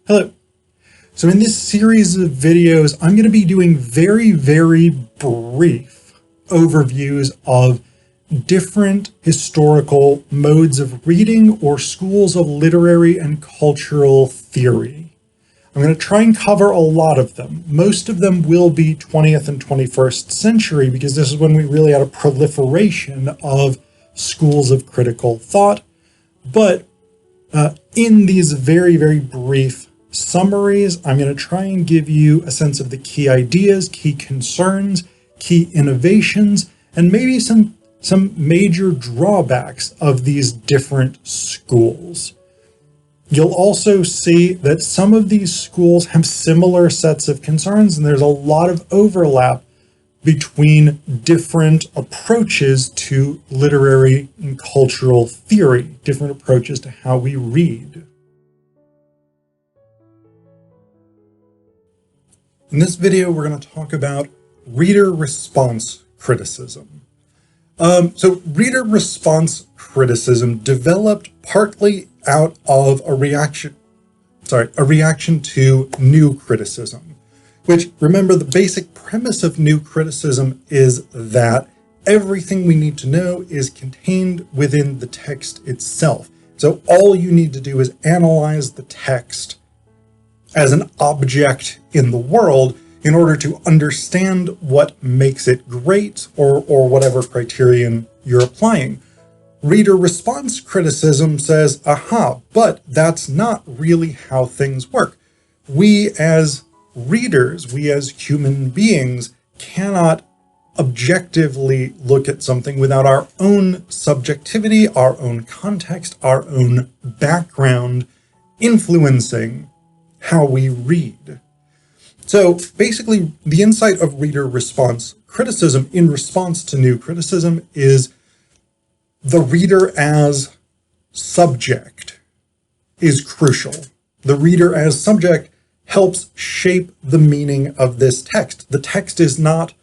Hello. So in this series of videos, I'm going to be doing very brief overviews of different historical modes of reading or schools of literary and cultural theory. I'm going to try and cover a lot of them. Most of them will be 20th and 21st century because this is when we really had a proliferation of schools of critical thought. But in these very brief summaries, I'm going to try and give you a sense of the key ideas, key concerns, key innovations, and maybe some major drawbacks of these different schools. You'll also see that some of these schools have similar sets of concerns, and there's a lot of overlap between different approaches to literary and cultural theory, different approaches to how we read. In this video, we're going to talk about reader response criticism. So reader response criticism developed partly out of a reaction to new criticism, which, remember, the basic premise of new criticism is that everything we need to know is contained within the text itself. So all you need to do is analyze the text as an object in the world in order to understand what makes it great or whatever criterion you're applying. Reader response criticism says, aha, but that's not really how things work. We as readers, we as human beings, cannot objectively look at something without our own subjectivity, our own context, our own background influencing how we read. So basically, the insight of reader response criticism in response to new criticism is the reader as subject is crucial. The reader as subject helps shape the meaning of this text. The text is not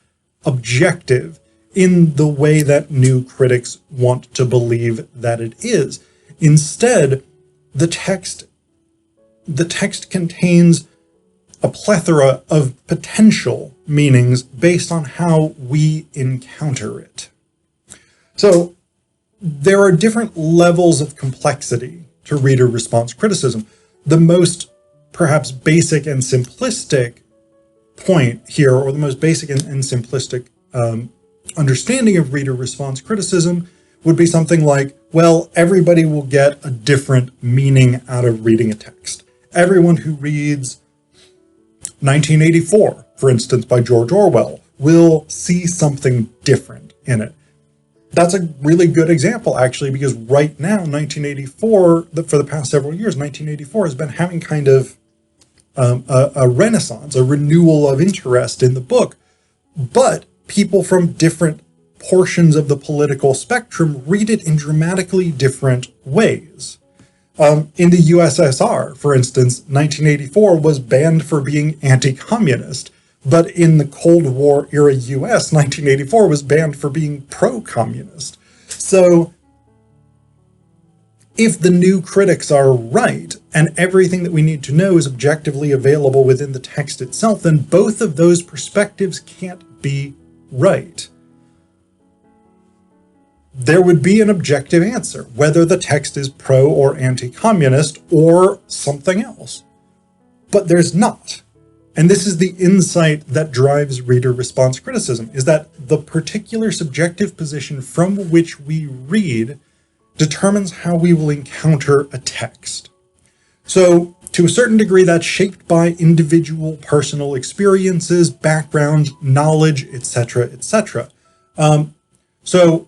objective in the way that new critics want to believe that it is. Instead, the text contains a plethora of potential meanings based on how we encounter it. So there are different levels of complexity to reader response criticism. The most perhaps basic and simplistic point here, or the most basic and simplistic understanding of reader response criticism would be something like, well, everybody will get a different meaning out of reading a text. Everyone who reads 1984, for instance, by George Orwell, will see something different in it. That's a really good example, actually, because right now, 1984, for the past several years, 1984 has been having kind of a renaissance, a renewal of interest in the book. But people from different portions of the political spectrum read it in dramatically different ways. In the USSR, for instance, 1984 was banned for being anti-communist. But in the Cold War era US, 1984 was banned for being pro-communist. So if the new critics are right, and everything that we need to know is objectively available within the text itself, then both of those perspectives can't be right. There would be an objective answer, whether the text is pro or anti-communist or something else. But there's not. And this is the insight that drives reader response criticism, is that the particular subjective position from which we read determines how we will encounter a text. So, to a certain degree, that's shaped by individual personal experiences, background, knowledge, etc., etc. So,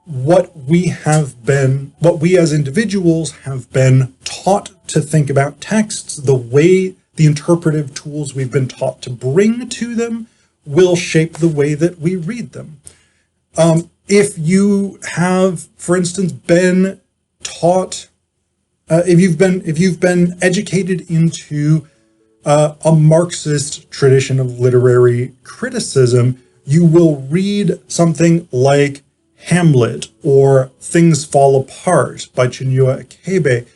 what we as individuals have been taught to think about texts, the interpretive tools we've been taught to bring to them will shape the way that we read them. If you have, for instance, been taught, if you've been educated into a Marxist tradition of literary criticism, you will read something like Hamlet or Things Fall Apart by Chinua Achebe,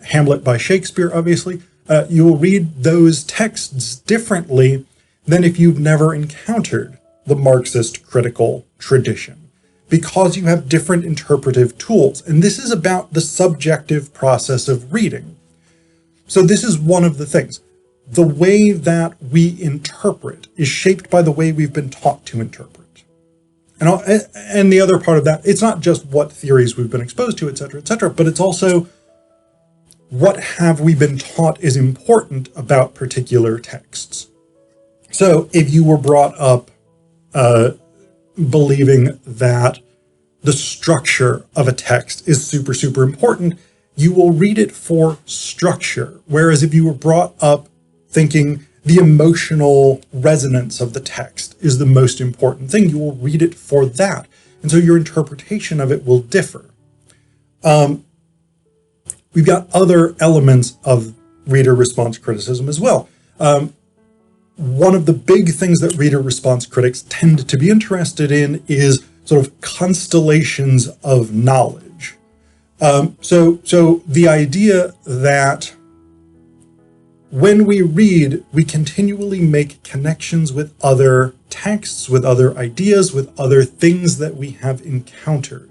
Hamlet by Shakespeare, obviously, You will read those texts differently than if you've never encountered the Marxist critical tradition, because you have different interpretive tools. And this is about the subjective process of reading. So this is one of the things. The way that we interpret is shaped by the way we've been taught to interpret. And the other part of that, it's not just what theories we've been exposed to, et cetera, but it's also what have we been taught is important about particular texts. So if you were brought up believing that the structure of a text is super, super important, you will read it for structure. Whereas if you were brought up thinking the emotional resonance of the text is the most important thing, you will read it for that. And so your interpretation of it will differ. We've got other elements of reader response criticism as well. One of the big things that reader response critics tend to be interested in is sort of constellations of knowledge. So the idea that when we read, we continually make connections with other texts, with other ideas, with other things that we have encountered.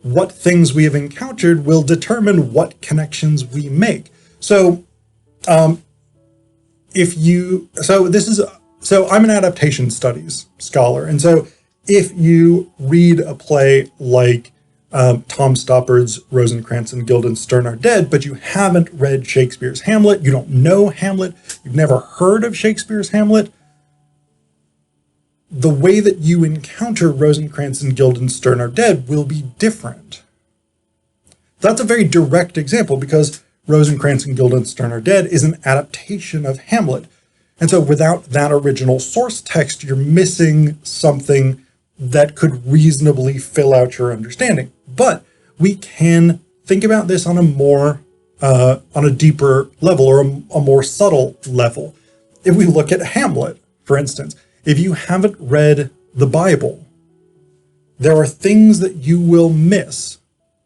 What things we have encountered will determine what connections we make. So I'm an adaptation studies scholar. And so if you read a play like Tom Stoppard's Rosencrantz and Guildenstern Are Dead, but you haven't read Shakespeare's Hamlet, you don't know Hamlet, you've never heard of Shakespeare's Hamlet, the way that you encounter Rosencrantz and Guildenstern Are Dead will be different. That's a very direct example because Rosencrantz and Guildenstern Are Dead is an adaptation of Hamlet. And so without that original source text, you're missing something that could reasonably fill out your understanding. But we can think about this on a deeper level, or a more subtle level. If we look at Hamlet, for instance, if you haven't read the Bible, there are things that you will miss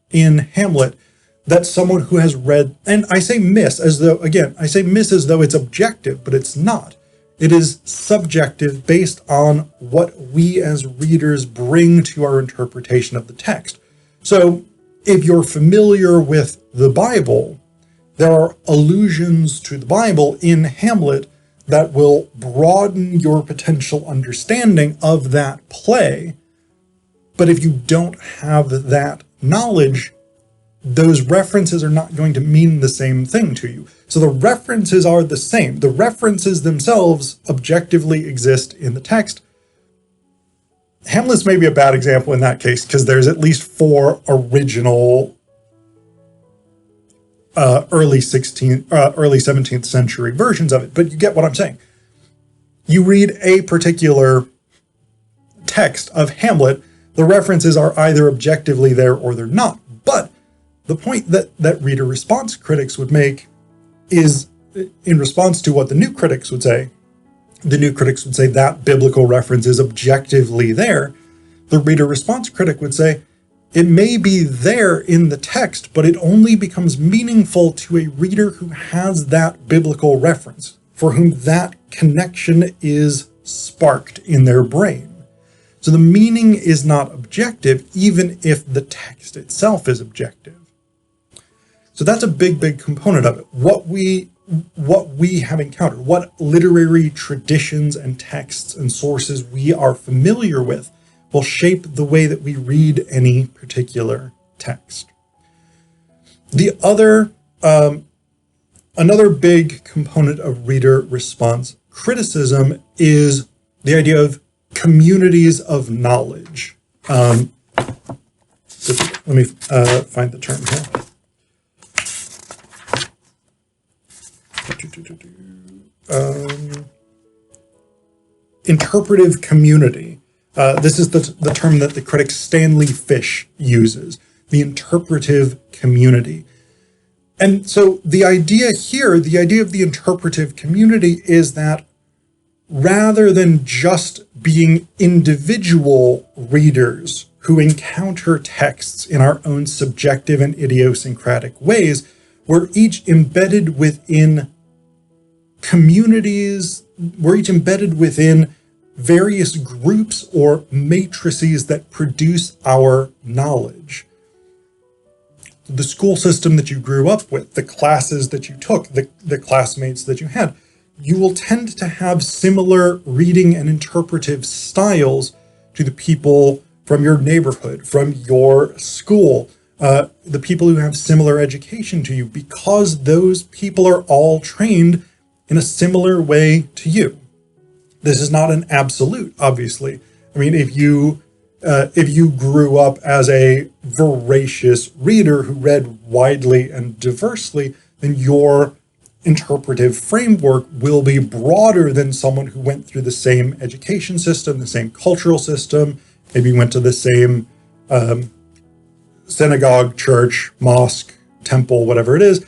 in Hamlet that someone who has read, and I say miss as though it's objective, but it's not. It is subjective based on what we as readers bring to our interpretation of the text. So if you're familiar with the Bible, there are allusions to the Bible in Hamlet that will broaden your potential understanding of that play. But if you don't have that knowledge, those references are not going to mean the same thing to you. So the references are the same. The references themselves objectively exist in the text. Hamlet's maybe a bad example in that case because there's at least 4 original early 17th century versions of it, but you get what I'm saying. You read a particular text of Hamlet, the references are either objectively there or they're not. But the point that reader response critics would make is, in response to what the new critics would say, that biblical reference is objectively there. The reader response critic would say, it may be there in the text, but it only becomes meaningful to a reader who has that biblical reference, for whom that connection is sparked in their brain. So the meaning is not objective, even if the text itself is objective. So that's a big, big component of it. What we have encountered, what literary traditions and texts and sources we are familiar with will shape the way that we read any particular text. The other, another big component of reader response criticism is the idea of communities of knowledge. Let me find the term here. Interpretive community. This is the term that the critic Stanley Fish uses, the interpretive community. And so the idea here, the idea of the interpretive community is that rather than just being individual readers who encounter texts in our own subjective and idiosyncratic ways, we're each embedded within communities, we're each embedded within various groups or matrices that produce our knowledge. The school system that you grew up with, the classes that you took, the classmates that you had, you will tend to have similar reading and interpretive styles to the people from your neighborhood, from your school, the people who have similar education to you, because those people are all trained in a similar way to you. This is not an absolute, obviously. I mean, if you grew up as a voracious reader who read widely and diversely, then your interpretive framework will be broader than someone who went through the same education system, the same cultural system, maybe went to the same synagogue, church, mosque, temple, whatever it is,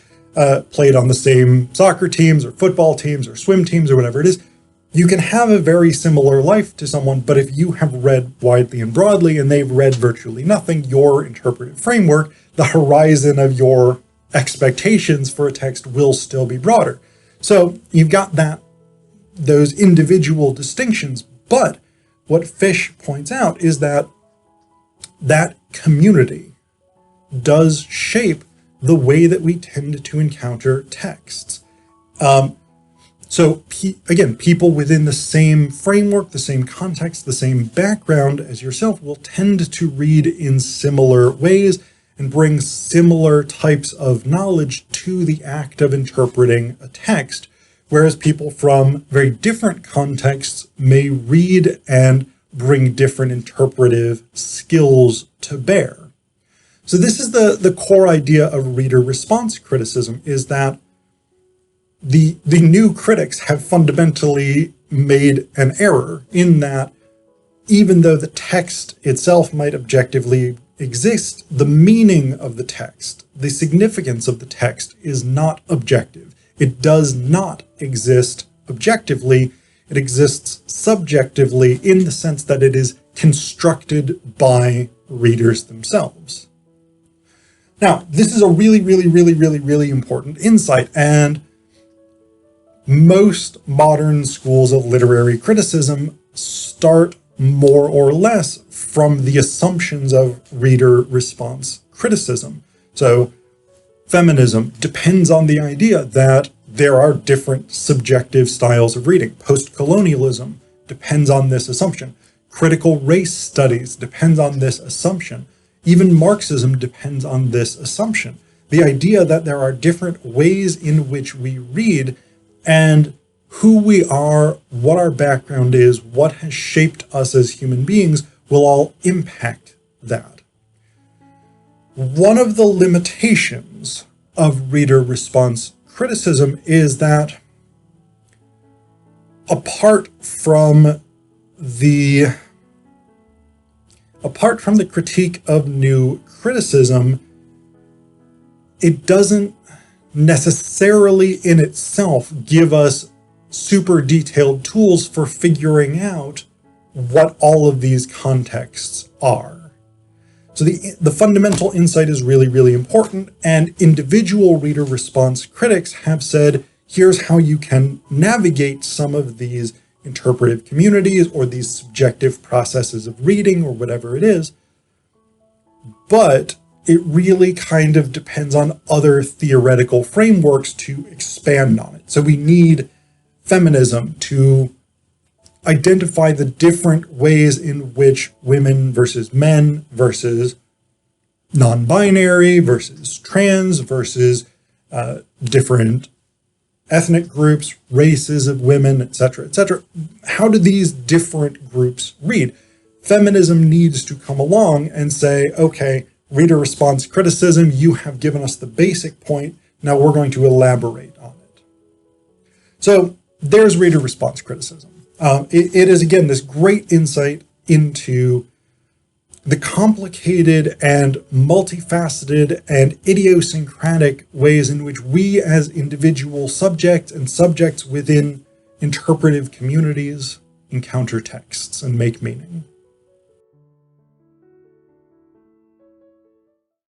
played on the same soccer teams or football teams or swim teams or whatever it is. You can have a very similar life to someone, but if you have read widely and broadly and they've read virtually nothing, your interpretive framework, the horizon of your expectations for a text will still be broader. So you've got those individual distinctions, but what Fish points out is that community does shape the way that we tend to encounter texts. So again, people within the same framework, the same context, the same background as yourself will tend to read in similar ways and bring similar types of knowledge to the act of interpreting a text, whereas people from very different contexts may read and bring different interpretive skills to bear. So this is the core idea of reader response criticism, is that the new critics have fundamentally made an error in that even though the text itself might objectively exist, the meaning of the text, the significance of the text is not objective. It does not exist objectively. It exists subjectively in the sense that it is constructed by readers themselves. Now, this is a really, really, really, really, really important insight, and most modern schools of literary criticism start more or less from the assumptions of reader response criticism. So feminism depends on the idea that there are different subjective styles of reading. Post-colonialism depends on this assumption. Critical race studies depends on this assumption. Even Marxism depends on this assumption. The idea that there are different ways in which we read, and who we are, what our background is, what has shaped us as human beings will all impact that. One of the limitations of reader response criticism is that apart from the critique of new criticism, it doesn't necessarily in itself give us super detailed tools for figuring out what all of these contexts are. So the fundamental insight is really, really important, and individual reader response critics have said, here's how you can navigate some of these interpretive communities or these subjective processes of reading or whatever it is, but it really kind of depends on other theoretical frameworks to expand on it. So we need feminism to identify the different ways in which women versus men versus non-binary versus trans versus different ethnic groups, races of women, etc., etc. How do these different groups read? Feminism needs to come along and say, okay, reader response criticism, you have given us the basic point, now we're going to elaborate on it. So there's reader response criticism. It is, again, this great insight into the complicated and multifaceted and idiosyncratic ways in which we as individual subjects and subjects within interpretive communities encounter texts and make meaning.